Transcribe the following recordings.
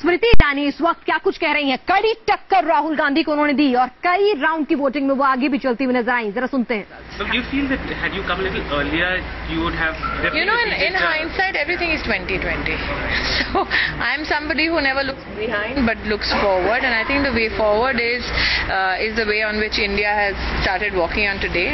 स्मृति ईरानी इस वक्त क्या कुछ कह रही हैं। कड़ी टक्कर राहुल गांधी को उन्होंने दी और कई राउंड की वोटिंग में वो आगे भी चलती हुई नजर आई। जरा सुनते हैं। So do you feel that had you come a little earlier, you would have definitely... You know, in hindsight, everything is 2020. So I'm somebody who never looks behind but looks forward, and I think the way forward is the way on which India has started walking on today.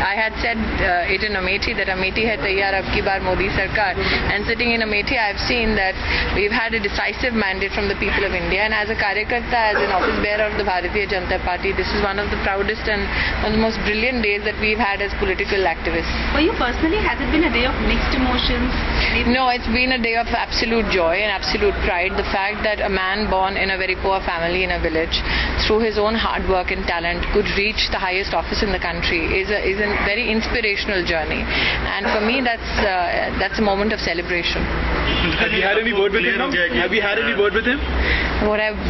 I had said it in Amethi that Amethi hai taiyar ab ki baar Modi Sarkar, and sitting in Amethi, I've seen that we've had a decisive mandate from the people of India, and as a Karyakarta, as an office bearer of the Bharatiya Janata Party, this is one of the proudest and one of the most brilliant days that we've had as political activists. For you personally, has it been a day of mixed emotions? No, it's been a day of absolute joy and absolute pride. The fact that a man born in a very poor family in a village, through his own hard work and talent, could reach the highest office in the country is a very inspirational journey. And for me, that's a moment of celebration. Have you had any word with him? Have you had any word with him?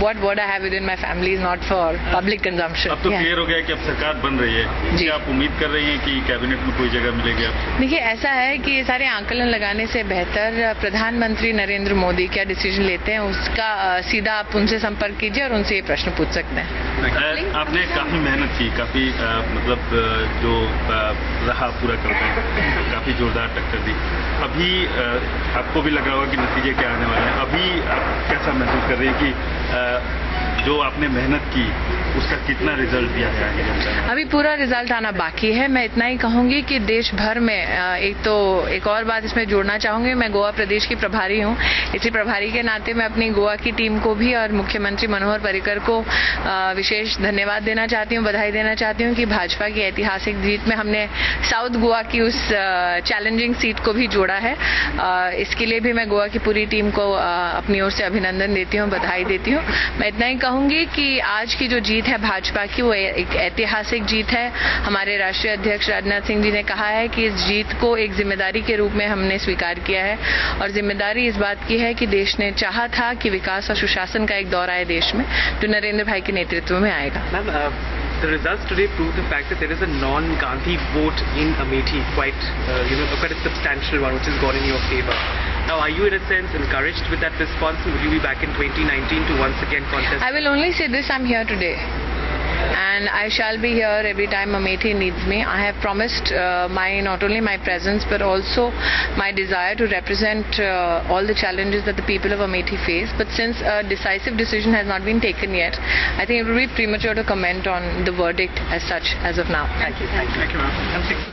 What word I have within my family is not for public consumption. अब तो clear हो गया कि अब सरकार बन रही है। क्या आप उम्मीद कर रही हैं कि कैबिनेट में कोई जगह मिलेगी आपको? देखिए, ऐसा है कि ये सारे आंकलन लगाने से बेहतर प्रधानमंत्री नरेंद्र मोदी क्या डिसीजन लेते हैं उसका सीधा आप उनसे संपर्क कीजिए और उनसे ये प्रश्न पूछ सकते हैं। आपने काफी मेहनत की, काफी मतलब जो रहा पूरा करके काफी जोरदार टक्कर दी। अभी आपको भी लग रहा होगा कि नतीजे क्या आने वाले हैं। अभी आप कैसा महसूस कर रही हैं कि जो आपने मेहनत की उसका कितना रिजल्ट दिया गया है? अभी पूरा रिजल्ट आना बाकी है। मैं इतना ही कहूंगी कि देश भर में एक और बात इसमें जोड़ना चाहूंगी। मैं गोवा प्रदेश की प्रभारी हूं, इसी प्रभारी के नाते मैं अपनी गोवा की टीम को भी और मुख्यमंत्री मनोहर पर्रिकर को विशेष धन्यवाद देना चाहती हूं, बधाई देना चाहती हूं कि भाजपा की ऐतिहासिक जीत में हमने साउथ गोवा की उस चैलेंजिंग सीट को भी जोड़ा है। इसके लिए भी मैं गोवा की पूरी टीम को अपनी ओर से अभिनंदन देती हूँ, बधाई देती हूँ। मैं इतना ही कहूंगी कि आज की जो जीत है भाजपा की, वो एक ऐतिहासिक जीत है। हमारे राष्ट्रीय अध्यक्ष राजनाथ सिंह जी ने कहा है कि इस जीत को एक जिम्मेदारी के रूप में हमने स्वीकार किया है, और जिम्मेदारी इस बात की है कि देश ने चाहा था कि विकास और सुशासन का एक दौर आए देश में, जो नरेंद्र भाई के नेतृत्व में आएगा। The results today prove the fact that there is a non-Gandhi vote in Amethi, quite a substantial one, which has gone in your favor. Now, are you in a sense encouraged with that response? Will you be back in 2019 to once again contest? I will only say this: I'm here today, and I shall be here every time Amethi needs me. I have promised not only my presence but also my desire to represent all the challenges that the people of Amethi face. But since a decisive decision has not been taken yet, I think it would be premature to comment on the verdict as such as of now. Thank you. Thank you, ma'am.